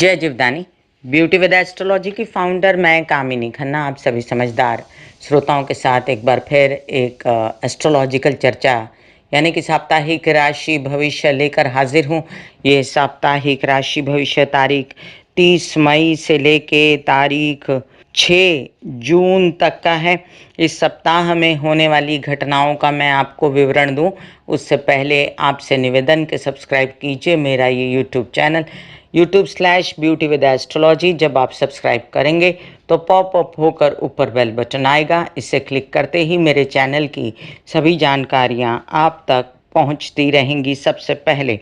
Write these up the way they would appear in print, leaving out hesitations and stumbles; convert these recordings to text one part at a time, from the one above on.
जय Jivdani. Beauty with astrology की founder मैं कामिनी खन्ना आप सभी समझदार श्रोताओं के साथ एक बार फिर एक एस्ट्रोलॉजिकल चर्चा यानी कि साप्ताहिक राशि भविष्य लेकर हाजिर हूँ। ये साप्ताहिक राशि भविष्य तारीख 30 मई से लेके तारीख 6 जून तक का है। इस सप्ताह में होने वाली घटनाओं का मैं आपको विवरण दूं उससे पहले आपसे निवेदन के सब्सक्राइब कीजिए मेरा ये यूट्यूब चैनल YouTube/ब्यूटी विद एस्ट्रोलॉजी। जब आप सब्सक्राइब करेंगे तो पॉपअप होकर ऊपर बेल बटन आएगा, इसे क्लिक करते ही मेरे चैनल की सभी जानकारियां आप तक पहुंचती रहेंगी सबसे पहले।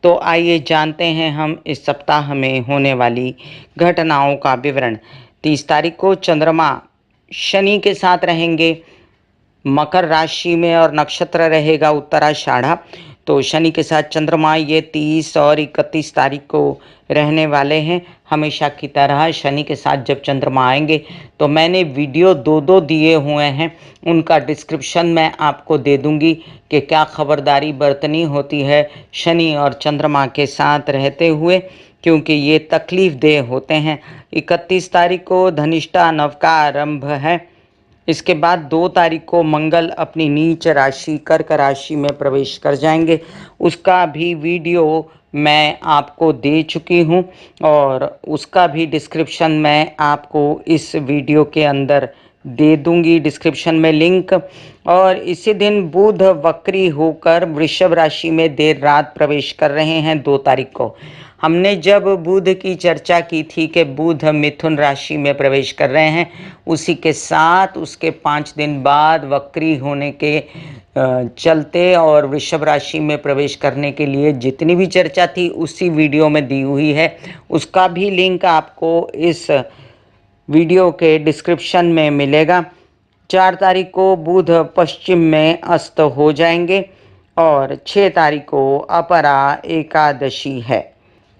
तो आइए जानते हैं हम इस सप्ताह में होने वाली घटनाओं का विवरण। 30 तारीख को चंद्रमा शनि के साथ रहेंगे मकर राशि में और नक्षत्र रहेगा उत्तराषाढ़ा। तो शनि के साथ चंद्रमा ये 30 और 31 तारीख को रहने वाले हैं। हमेशा की तरह शनि के साथ जब चंद्रमा आएंगे तो मैंने वीडियो दो दिए हुए हैं, उनका डिस्क्रिप्शन मैं आपको दे दूंगी कि क्या खबरदारी बरतनी होती है शनि और चंद्रमा के साथ रहते हुए, क्योंकि ये तकलीफ देह होते हैं। 31 तारीख को धनिष्ठा नव का आरंभ है। इसके बाद 2 तारीख को मंगल अपनी नीच राशि कर्क राशि में प्रवेश कर जाएंगे। उसका भी वीडियो मैं आपको दे चुकी हूँ और उसका भी डिस्क्रिप्शन मैं आपको इस वीडियो के अंदर दे दूंगी, डिस्क्रिप्शन में लिंक। और इसी दिन बुध वक्री होकर वृषभ राशि में देर रात प्रवेश कर रहे हैं 2 तारीख को। हमने जब बुध की चर्चा की थी कि बुध मिथुन राशि में प्रवेश कर रहे हैं, उसी के साथ उसके 5 दिन बाद वक्री होने के चलते और वृषभ राशि में प्रवेश करने के लिए जितनी भी चर्चा थी उसी वीडियो में दी हुई है। उसका भी लिंक आपको इस वीडियो के डिस्क्रिप्शन में मिलेगा। 4 तारीख को बुध पश्चिम में अस्त हो जाएंगे और 6 तारीख को अपरा एकादशी है।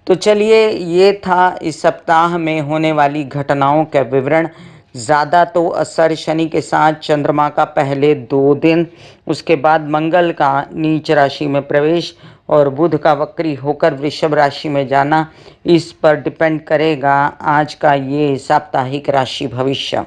तो चलिए, ये था इस सप्ताह में होने वाली घटनाओं का विवरण। ज़्यादा तो असर शनि के साथ चंद्रमा का पहले 2 दिन, उसके बाद मंगल का नीच राशि में प्रवेश और बुध का वक्री होकर वृषभ राशि में जाना, इस पर डिपेंड करेगा आज का ये साप्ताहिक राशि भविष्य।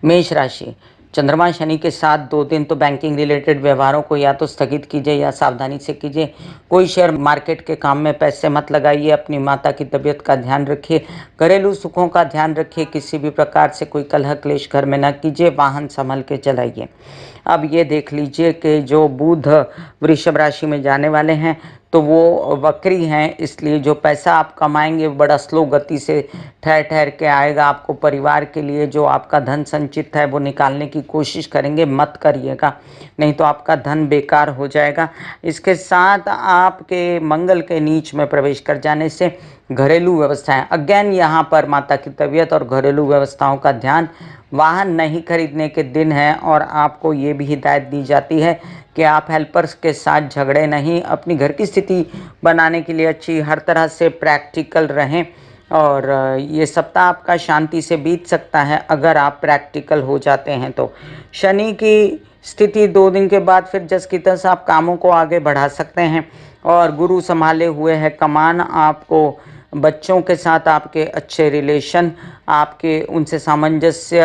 मेष राशि, चंद्रमा शनि के साथ 2 दिन तो बैंकिंग रिलेटेड व्यवहारों को या तो स्थगित कीजिए या सावधानी से कीजिए। कोई शेयर मार्केट के काम में पैसे मत लगाइए। अपनी माता की तबीयत का ध्यान रखिए। घरेलू सुखों का ध्यान रखिए। किसी भी प्रकार से कोई कलह क्लेश घर में न कीजिए। वाहन संभल के चलाइए। अब ये देख लीजिए कि जो बुध वृषभ राशि में जाने वाले हैं तो वो वक्री हैं, इसलिए जो पैसा आप कमाएंगे बड़ा स्लो गति से ठहर ठहर के आएगा। आपको परिवार के लिए जो आपका धन संचित है वो निकालने की कोशिश करेंगे, मत करिएगा, नहीं तो आपका धन बेकार हो जाएगा। इसके साथ आपके मंगल के नीच में प्रवेश कर जाने से घरेलू व्यवस्थाएं, अगेन यहाँ पर माता की तबीयत और घरेलू व्यवस्थाओं का ध्यान। वाहन नहीं खरीदने के दिन है और आपको ये भी हिदायत दी जाती है कि आप हेल्पर्स के साथ झगड़े नहीं। अपनी घर की स्थिति बनाने के लिए अच्छी हर तरह से प्रैक्टिकल रहें और ये सप्ताह आपका शांति से बीत सकता है अगर आप प्रैक्टिकल हो जाते हैं तो। शनि की स्थिति 2 दिन के बाद फिर जस की तस आप कामों को आगे बढ़ा सकते हैं और गुरु संभाले हुए है कमान। आपको बच्चों के साथ आपके अच्छे रिलेशन, आपके उनसे सामंजस्य,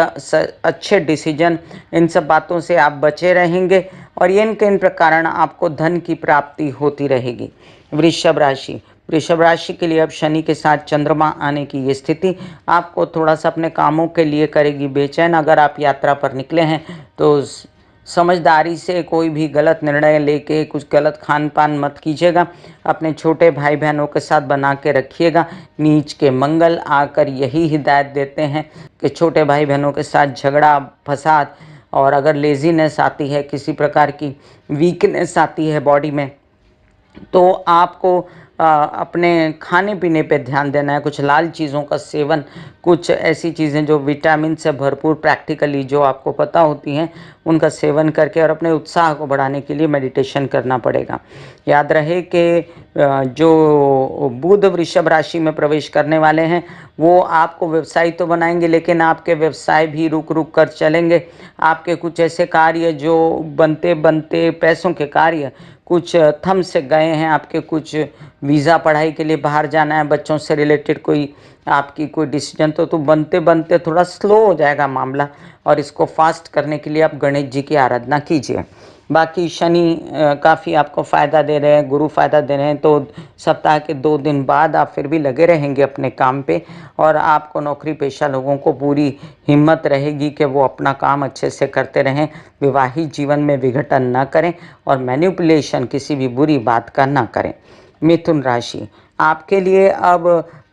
अच्छे डिसीजन, इन सब बातों से आप बचे रहेंगे और इन के इन प्रकार आपको धन की प्राप्ति होती रहेगी। वृषभ राशि के लिए अब शनि के साथ चंद्रमा आने की ये स्थिति आपको थोड़ा सा अपने कामों के लिए करेगी बेचैन। अगर आप यात्रा पर निकले हैं तो समझदारी से कोई भी गलत निर्णय लेके कुछ गलत खान पान मत कीजिएगा। अपने छोटे भाई बहनों के साथ बना के रखिएगा। नीच के मंगल आकर यही हिदायत देते हैं कि छोटे भाई बहनों के साथ झगड़ा फसाद और अगर लेजीनेस आती है, किसी प्रकार की वीकनेस आती है बॉडी में, तो आपको अपने खाने पीने पे ध्यान देना है। कुछ लाल चीज़ों का सेवन, कुछ ऐसी चीज़ें जो विटामिन से भरपूर प्रैक्टिकली जो आपको पता होती हैं उनका सेवन करके और अपने उत्साह को बढ़ाने के लिए मेडिटेशन करना पड़ेगा। याद रहे कि जो बुध वृषभ राशि में प्रवेश करने वाले हैं वो आपको व्यवसाय तो बनाएंगे, लेकिन आपके व्यवसाय भी रुक रुक कर चलेंगे। आपके कुछ ऐसे कार्य जो बनते बनते पैसों के कार्य कुछ थम से गए हैं, आपके कुछ वीज़ा पढ़ाई के लिए बाहर जाना है, बच्चों से रिलेटेड कोई आपकी कोई डिसीजन तो बनते बनते थोड़ा स्लो हो जाएगा मामला, और इसको फास्ट करने के लिए आप गणेश जी की आराधना कीजिए। बाकी शनि काफ़ी आपको फ़ायदा दे रहे हैं, गुरु फ़ायदा दे रहे हैं, तो सप्ताह के 2 दिन बाद आप फिर भी लगे रहेंगे अपने काम पे, और आपको नौकरी पेशा लोगों को पूरी हिम्मत रहेगी कि वो अपना काम अच्छे से करते रहें, विवाहित जीवन में विघटन न करें और मैनिपुलेशन किसी भी बुरी बात का ना करें। मिथुन राशि, आपके लिए अब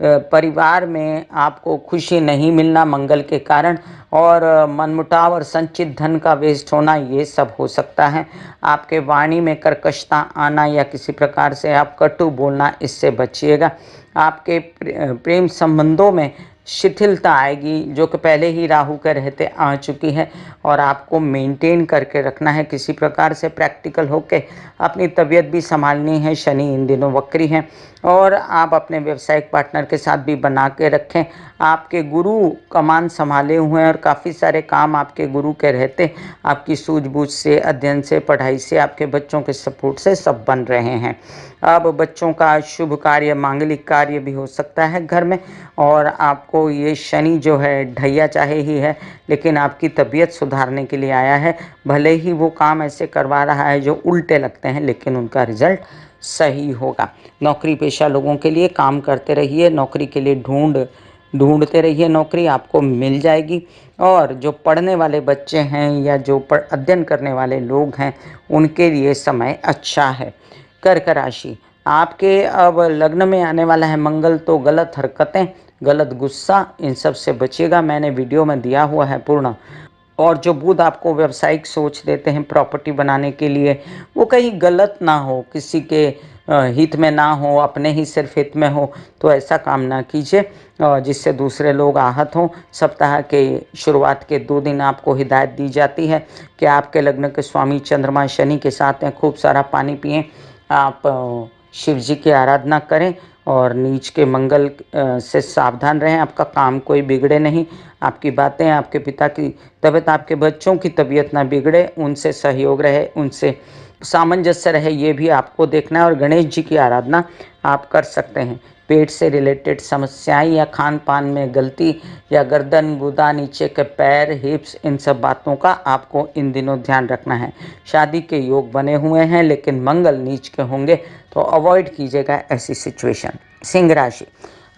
परिवार में आपको खुशी नहीं मिलना मंगल के कारण, और मनमुटाव और संचित धन का वेस्ट होना, ये सब हो सकता है। आपके वाणी में कर्कशता आना या किसी प्रकार से आप कटु बोलना, इससे बचिएगा। आपके प्रेम संबंधों में शिथिलता आएगी, जो कि पहले ही राहु के रहते आ चुकी है, और आपको मेंटेन करके रखना है किसी प्रकार से प्रैक्टिकल होके। अपनी तबीयत भी संभालनी है, शनि इन दिनों वक्री हैं, और आप अपने व्यावसायिक पार्टनर के साथ भी बना के रखें। आपके गुरु कमान संभाले हुए हैं और काफ़ी सारे काम आपके गुरु के रहते आपकी सूझबूझ से, अध्ययन से, पढ़ाई से, आपके बच्चों के सपोर्ट से सब बन रहे हैं। अब बच्चों का शुभ कार्य, मांगलिक कार्य भी हो सकता है घर में, और आपको ये शनि जो है ढैया चाहे ही है, लेकिन आपकी तबीयत सुधारने के लिए आया है। भले ही वो काम ऐसे करवा रहा है जो उल्टे लगते हैं, लेकिन उनका रिजल्ट सही होगा। नौकरी पेशा लोगों के लिए काम करते रहिए, नौकरी के लिए ढूंढते रहिए, नौकरी आपको मिल जाएगी। और जो पढ़ने वाले बच्चे हैं या जो अध्ययन करने वाले लोग हैं, उनके लिए समय अच्छा है। कर्क राशि, आपके अब लग्न में आने वाला है मंगल, तो गलत हरकतें, गलत गुस्सा, इन सब से बचिएगा, मैंने वीडियो में दिया हुआ है पूर्ण। और जो बुध आपको व्यावसायिक सोच देते हैं प्रॉपर्टी बनाने के लिए, वो कहीं गलत ना हो, किसी के हित में ना हो, अपने ही सिर्फ हित में हो, तो ऐसा काम ना कीजिए जिससे दूसरे लोग आहत हों। सप्ताह के शुरुआत के 2 दिन आपको हिदायत दी जाती है कि आपके लग्न के स्वामी चंद्रमा शनि के साथ हैं, खूब सारा पानी पिएं, आप शिव जी की आराधना करें, और नीच के मंगल से सावधान रहें, आपका काम कोई बिगड़े नहीं, आपकी बातें, आपके पिता की तबीयत, आपके बच्चों की तबीयत ना बिगड़े, उनसे सहयोग रहे, उनसे सामंजस्य रहे, ये भी आपको देखना है। और गणेश जी की आराधना आप कर सकते हैं। पेट से रिलेटेड समस्याएं या खान पान में गलती या गर्दन, गुदा, नीचे के पैर, हिप्स, इन सब बातों का आपको इन दिनों ध्यान रखना है। शादी के योग बने हुए हैं, लेकिन मंगल नीच के होंगे, तो अवॉइड कीजिएगा ऐसी सिचुएशन। सिंह राशि,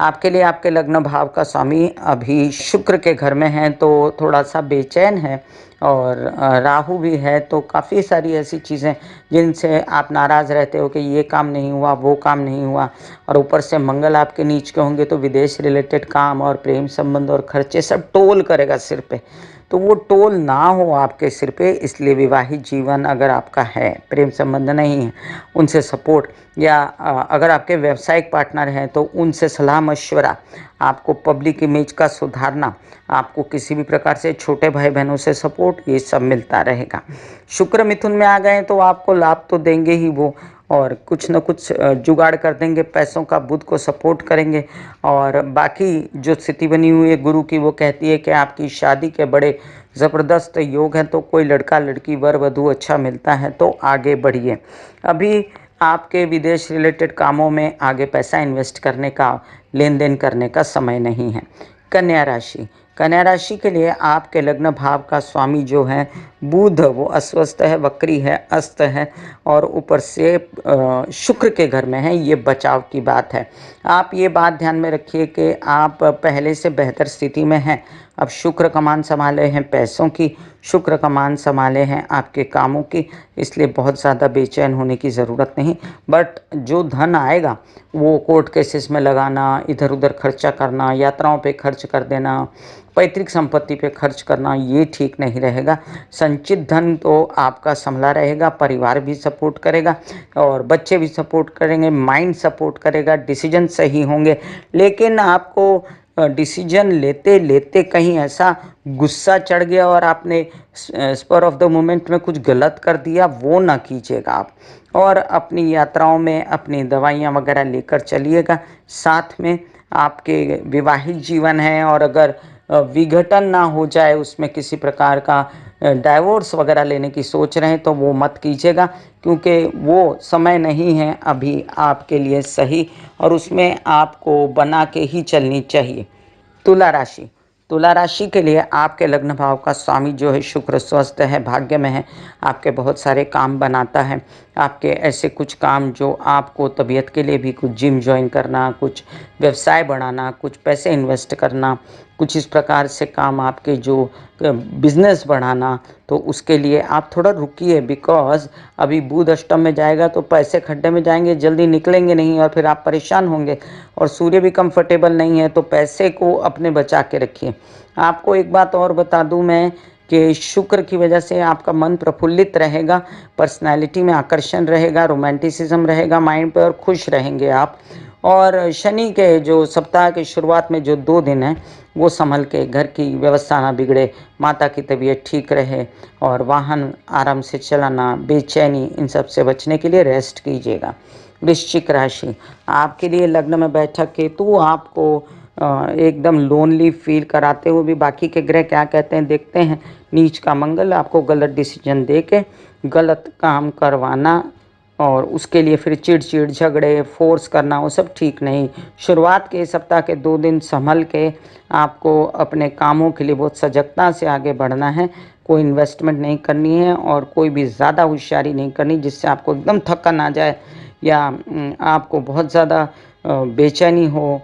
आपके लिए आपके लग्न भाव का स्वामी अभी शुक्र के घर में है, तो थोड़ा सा बेचैन है, और राहु भी है, तो काफ़ी सारी ऐसी चीज़ें जिनसे आप नाराज़ रहते हो कि ये काम नहीं हुआ, वो काम नहीं हुआ, और ऊपर से मंगल आपके नीच के होंगे, तो विदेश रिलेटेड काम और प्रेम संबंध और खर्चे सब टोल करेगा सिर पे, तो वो टोल ना हो आपके सिर पे, इसलिए विवाहित जीवन अगर आपका है, प्रेम संबंध नहीं है, उनसे सपोर्ट, या अगर आपके व्यावसायिक पार्टनर हैं तो उनसे सलाह मशवरा, आपको पब्लिक इमेज का सुधारना, आपको किसी भी प्रकार से छोटे भाई बहनों से सपोर्ट, ये सब मिलता रहेगा। शुक्र मिथुन में आ गए तो आपको लाभ तो देंगे ही वो, और कुछ न कुछ जुगाड़ कर देंगे पैसों का, बुध को सपोर्ट करेंगे। और बाकी जो स्थिति बनी हुई है गुरु की, वो कहती है कि आपकी शादी के बड़े ज़बरदस्त योग हैं, तो कोई लड़का लड़की वर वधू अच्छा मिलता है तो आगे बढ़िए। अभी आपके विदेश रिलेटेड कामों में आगे पैसा इन्वेस्ट करने का, लेन देन करने का समय नहीं है। कन्या राशि, कन्या राशि के लिए आपके लग्न भाव का स्वामी जो है बुध, वो अस्वस्थ है, वक्री है, अस्त है, और ऊपर से शुक्र के घर में है, ये बचाव की बात है। आप ये बात ध्यान में रखिए कि आप पहले से बेहतर स्थिति में हैं। अब शुक्र कमान संभाले हैं पैसों की, शुक्र कमान संभाले हैं आपके कामों की, इसलिए बहुत ज़्यादा बेचैन होने की ज़रूरत नहीं। बट जो धन आएगा वो कोर्ट केसेस में लगाना, इधर उधर खर्चा करना, यात्राओं पे खर्च कर देना, पैतृक संपत्ति पे खर्च करना, ये ठीक नहीं रहेगा। संचित धन तो आपका संभला रहेगा, परिवार भी सपोर्ट करेगा और बच्चे भी सपोर्ट करेंगे, माइंड सपोर्ट करेगा, डिसीजन सही होंगे, लेकिन आपको डिसीजन लेते लेते कहीं ऐसा गुस्सा चढ़ गया और आपने स्पर ऑफ द मोमेंट में कुछ गलत कर दिया, वो ना कीजिएगा आप। और अपनी यात्राओं में अपनी दवाइयाँ वगैरह लेकर चलिएगा। साथ में आपके विवाहित जीवन है और अगर विघटन ना हो जाए, उसमें किसी प्रकार का डाइवोर्स वगैरह लेने की सोच रहे हैं तो वो मत कीजिएगा, क्योंकि वो समय नहीं है अभी आपके लिए सही, और उसमें आपको बना के ही चलनी चाहिए। तुला राशि, तुला राशि के लिए आपके लग्न भाव का स्वामी जो है शुक्र स्वस्थ है, भाग्य में है, आपके बहुत सारे काम बनाता है। आपके ऐसे कुछ काम जो आपको तबीयत के लिए भी, कुछ जिम ज्वाइन करना, कुछ व्यवसाय बढ़ाना, कुछ पैसे इन्वेस्ट करना, कुछ इस प्रकार से काम आपके जो बिजनेस बढ़ाना, तो उसके लिए आप थोड़ा रुकिए, बिकॉज अभी बुध अष्टम में जाएगा तो पैसे खड्डे में जाएंगे, जल्दी निकलेंगे नहीं और फिर आप परेशान होंगे। और सूर्य भी कंफर्टेबल नहीं है, तो पैसे को अपने बचा के रखिए। आपको एक बात और बता दूं मैं कि शुक्र की वजह से आपका मन प्रफुल्लित रहेगा, पर्सनैलिटी में आकर्षण रहेगा, रोमांटिसिज्म रहेगा माइंड पे, और खुश रहेंगे आप। और शनि के जो सप्ताह की शुरुआत में जो 2 दिन हैं वो संभल के, घर की व्यवस्था ना बिगड़े, माता की तबीयत ठीक रहे, और वाहन आराम से चलाना, बेचैनी, इन सब से बचने के लिए रेस्ट कीजिएगा। वृश्चिक राशि, आपके लिए लग्न में बैठा केतु आपको एकदम लोनली फील कराते हुए भी बाकी के ग्रह क्या कहते हैं देखते हैं। नीच का मंगल आपको गलत डिसीजन दे के गलत काम करवाना, और उसके लिए फिर चिड़-चिड़, झगड़े, फोर्स करना, वो सब ठीक नहीं। शुरुआत के सप्ताह के 2 दिन संभल के आपको अपने कामों के लिए बहुत सजगता से आगे बढ़ना है। कोई इन्वेस्टमेंट नहीं करनी है और कोई भी ज़्यादा होशियारी नहीं करनी जिससे आपको एकदम थकन आ जाए या आपको बहुत ज़्यादा बेचैनी हो।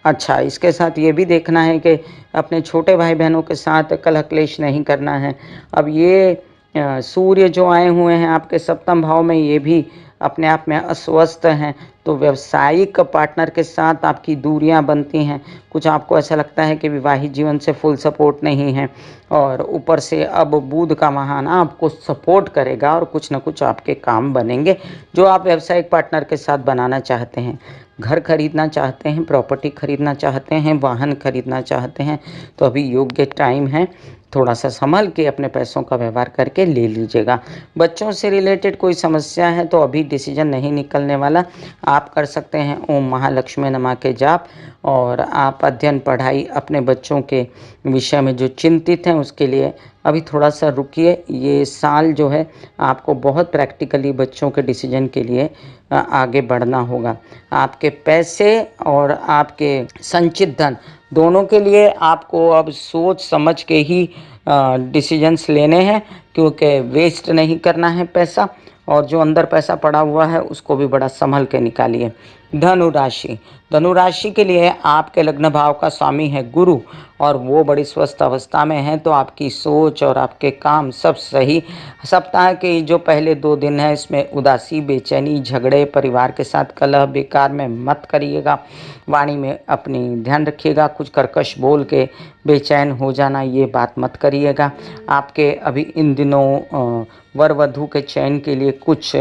अच्छा, इसके साथ ये भी देखना है कि अपने छोटे भाई बहनों के साथ कलह क्लेश नहीं करना है। अब ये सूर्य जो आए हुए हैं आपके सप्तम भाव में, ये भी अपने आप में अस्वस्थ हैं, तो व्यावसायिक पार्टनर के साथ आपकी दूरियां बनती हैं। कुछ आपको ऐसा लगता है कि विवाहित जीवन से फुल सपोर्ट नहीं है, और ऊपर से अब बुध का महाना आपको सपोर्ट करेगा और कुछ ना कुछ आपके काम बनेंगे जो आप व्यावसायिक पार्टनर के साथ बनाना चाहते हैं। घर खरीदना चाहते हैं, प्रॉपर्टी खरीदना चाहते हैं, वाहन खरीदना चाहते हैं, तो अभी योग्य टाइम है। थोड़ा सा संभल के अपने पैसों का व्यवहार करके ले लीजिएगा। बच्चों से रिलेटेड कोई समस्या है तो अभी डिसीजन नहीं निकलने वाला। आप कर सकते हैं ओम महालक्ष्मी नमः के जाप, और आप अध्ययन पढ़ाई अपने बच्चों के विषय में जो चिंतित हैं उसके लिए अभी थोड़ा सा रुकिए। ये साल जो है आपको बहुत प्रैक्टिकली बच्चों के डिसीजन के लिए आगे बढ़ना होगा। आपके पैसे और आपके संचित धन दोनों के लिए आपको अब सोच समझ के ही डिसीजंस लेने हैं, क्योंकि वेस्ट नहीं करना है पैसा, और जो अंदर पैसा पड़ा हुआ है उसको भी बड़ा संभल के निकालिए। धनु राशि, धनु राशि के लिए आपके लग्न भाव का स्वामी है गुरु, और वो बड़ी स्वस्थ अवस्था में है, तो आपकी सोच और आपके काम सब सही। सप्ताह के जो पहले 2 दिन हैं इसमें उदासी, बेचैनी, झगड़े, परिवार के साथ कलह बेकार में मत करिएगा। वाणी में अपनी ध्यान रखिएगा, कुछ कर्कश बोल के बेचैन हो जाना ये बात मत करिएगा। आपके अभी इन दिनों वर वधू के चयन के लिए कुछ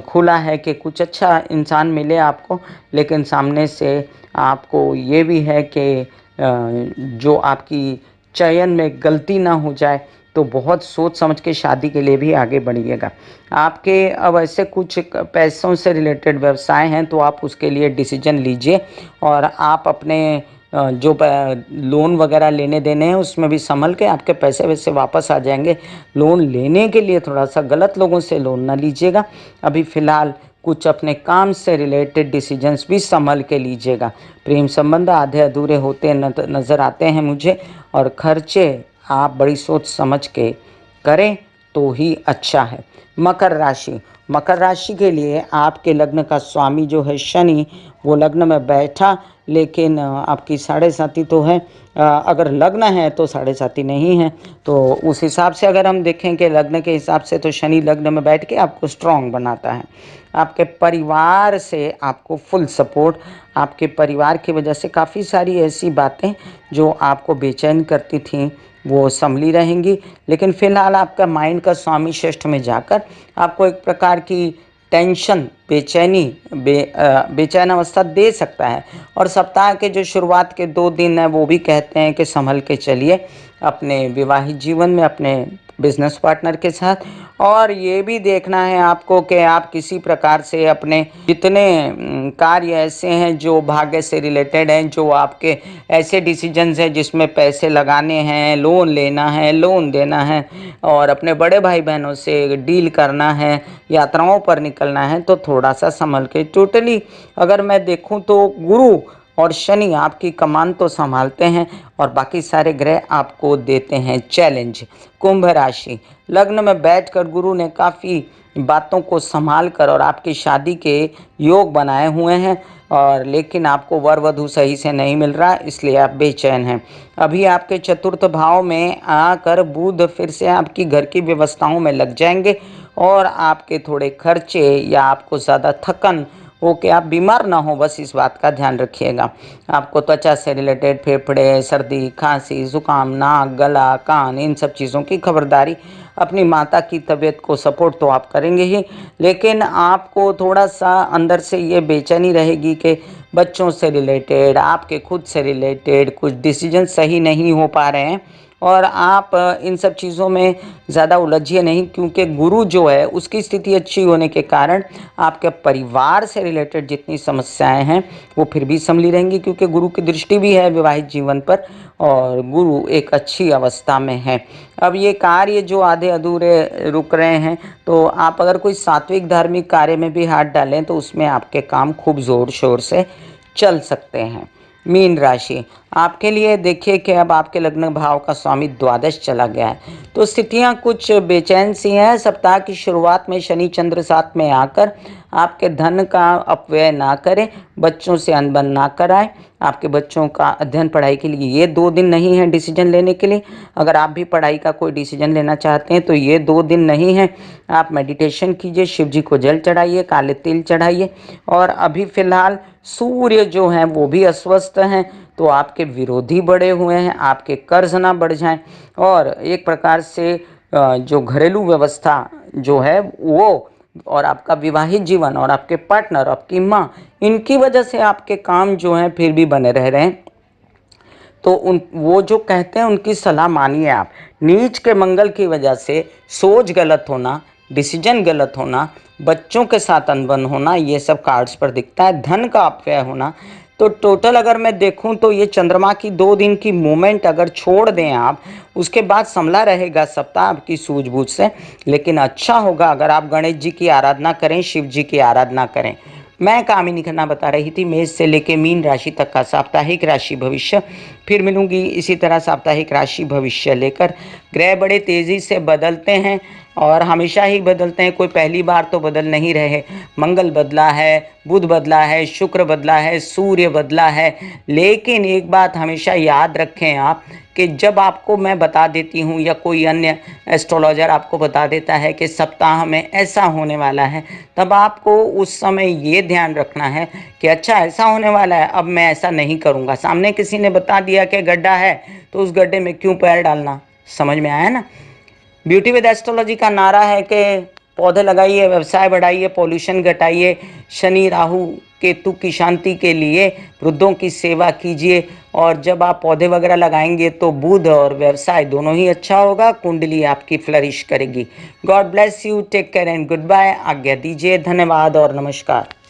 खुला है कि कुछ अच्छा इंसान मिले आपको, लेकिन सामने से आपको ये भी है कि जो आपकी चयन में गलती ना हो जाए, तो बहुत सोच समझ के शादी के लिए भी आगे बढ़िएगा। आपके अब ऐसे कुछ पैसों से रिलेटेड व्यवसाय हैं तो आप उसके लिए डिसीजन लीजिए, और आप अपने जो लोन वगैरह लेने देने हैं उसमें भी संभल के, आपके पैसे वैसे वापस आ जाएंगे। लोन लेने के लिए थोड़ा सा गलत लोगों से लोन ना लीजिएगा। अभी फ़िलहाल कुछ अपने काम से रिलेटेड डिसीजंस भी संभल के लीजिएगा। प्रेम संबंध आधे अधूरे होते नज़र आते हैं मुझे, और खर्चे आप बड़ी सोच समझ के करें तो ही अच्छा है। मकर राशि, मकर राशि के लिए आपके लग्न का स्वामी जो है शनि, वो लग्न में बैठा, लेकिन आपकी साढ़े साथी तो है। अगर लग्न है तो साढ़े साथी नहीं है, तो उस हिसाब से अगर हम देखें कि लग्न के हिसाब से, तो शनि लग्न में बैठ के आपको स्ट्रांग बनाता है। आपके परिवार से आपको फुल सपोर्ट, आपके परिवार की वजह से काफ़ी सारी ऐसी बातें जो आपको बेचैन करती थीं वो संभली रहेंगी, लेकिन फिलहाल आपका माइंड का स्वामी षष्ठ में जाकर आपको एक प्रकार की टेंशन, बेचैन अवस्था दे सकता है। और सप्ताह के जो शुरुआत के 2 दिन हैं वो भी कहते हैं कि संभल के चलिए अपने विवाहित जीवन में, अपने बिजनेस पार्टनर के साथ। और ये भी देखना है आपको कि आप किसी प्रकार से अपने जितने कार्य ऐसे हैं जो भाग्य से रिलेटेड हैं, जो आपके ऐसे डिसीजंस हैं जिसमें पैसे लगाने हैं, लोन लेना है, लोन देना है और अपने बड़े भाई बहनों से डील करना है, यात्राओं पर निकलना है, तो थोड़ा सा संभल के। टोटली अगर मैं देखूं तो गुरु और शनि आपकी कमान तो संभालते हैं और बाकी सारे ग्रह आपको देते हैं चैलेंज। कुंभ राशि, लग्न में बैठकर गुरु ने काफ़ी बातों को संभाल कर और आपकी शादी के योग बनाए हुए हैं, और लेकिन आपको वर वधू सही से नहीं मिल रहा, इसलिए आप बेचैन हैं। अभी आपके चतुर्थ भाव में आकर बुध फिर से आपकी घर की व्यवस्थाओं में लग जाएंगे और आपके थोड़े खर्चे या आपको ज़्यादा थकन हो कि आप बीमार ना हो, बस इस बात का ध्यान रखिएगा। आपको त्वचा से रिलेटेड फेफड़े, सर्दी, खांसी, जुकाम, नाक, गला, कान, इन सब चीज़ों की खबरदारी। अपनी माता की तबीयत को सपोर्ट तो आप करेंगे ही, लेकिन आपको थोड़ा सा अंदर से ये बेचैनी रहेगी कि बच्चों से रिलेटेड, आपके खुद से रिलेटेड कुछ डिसीजन सही नहीं हो पा रहे हैं और आप इन सब चीज़ों में ज़्यादा उलझिए नहीं, क्योंकि गुरु जो है उसकी स्थिति अच्छी होने के कारण आपके परिवार से रिलेटेड जितनी समस्याएं हैं वो फिर भी संभली रहेंगी, क्योंकि गुरु की दृष्टि भी है विवाहित जीवन पर और गुरु एक अच्छी अवस्था में है। अब ये कार्य जो आधे अधूरे रुक रहे हैं, तो आप अगर कोई सात्विक धार्मिक कार्य में भी हाथ डालें तो उसमें आपके काम खूब ज़ोर शोर से चल सकते हैं। मीन राशि, आपके लिए देखिए कि अब आपके लग्न भाव का स्वामी द्वादश चला गया है, तो स्थितियां कुछ बेचैन सी हैं। सप्ताह की शुरुआत में शनि चंद्र साथ में आकर आपके धन का अपव्यय ना करें, बच्चों से अनबन ना कराएं। आपके बच्चों का अध्ययन पढ़ाई के लिए ये 2 दिन नहीं है डिसीजन लेने के लिए। अगर आप भी पढ़ाई का कोई डिसीजन लेना चाहते हैं तो ये 2 दिन नहीं है। आप मेडिटेशन कीजिए, शिव जी को जल चढ़ाइए, काले तिल चढ़ाइए। और अभी फिलहाल सूर्य जो हैं वो भी अस्वस्थ हैं, तो आपके विरोधी बढ़े हुए हैं, आपके कर्ज ना बढ़ जाएं और एक प्रकार से जो घरेलू व्यवस्था जो है वो, और आपका विवाहित जीवन और आपके पार्टनर, आपकी माँ, इनकी वजह से आपके काम जो हैं फिर भी बने रह रहे हैं। तो उन वो जो कहते हैं उनकी सलाह मानिए आप। नीच के मंगल की वजह से सोच गलत होना, डिसीजन गलत होना, बच्चों के साथ अनबन होना, ये सब कार्ड्स पर दिखता है। धन का अपव्यय होना। तो टोटल अगर मैं देखूं तो ये चंद्रमा की 2 दिन की मूवमेंट अगर छोड़ दें आप, उसके बाद संभला रहेगा सप्ताह आपकी सूझबूझ से। लेकिन अच्छा होगा अगर आप गणेश जी की आराधना करें, शिव जी की आराधना करें। मैं कामिनी खन्ना बता रही थी मेष से लेके मीन राशि तक का साप्ताहिक राशि भविष्य। फिर मिलूंगी इसी तरह साप्ताहिक राशि भविष्य लेकर। ग्रह बड़े तेजी से बदलते हैं और हमेशा ही बदलते हैं, कोई पहली बार तो बदल नहीं रहे। मंगल बदला है, बुध बदला है, शुक्र बदला है, सूर्य बदला है। लेकिन एक बात हमेशा याद रखें आप कि जब आपको मैं बता देती हूँ या कोई अन्य एस्ट्रोलॉजर आपको बता देता है कि सप्ताह में ऐसा होने वाला है, तब आपको उस समय ये ध्यान रखना है कि अच्छा ऐसा होने वाला है, अब मैं ऐसा नहीं करूँगा। सामने किसी ने बता दिया कि गड्ढा है तो उस गड्ढे में क्यों पैर डालना। समझ में आया ना। ब्यूटी विद एस्ट्रोलॉजी का नारा है कि पौधे लगाइए, व्यवसाय बढ़ाइए, पॉल्यूशन घटाइए, शनि राहु केतु की शांति के लिए वृद्धों की सेवा कीजिए। और जब आप पौधे वगैरह लगाएंगे तो बुध और व्यवसाय दोनों ही अच्छा होगा, कुंडली आपकी फ्लरिश करेगी। God bless you, take care and goodbye. आज्ञा दीजिए, धन्यवाद और नमस्कार।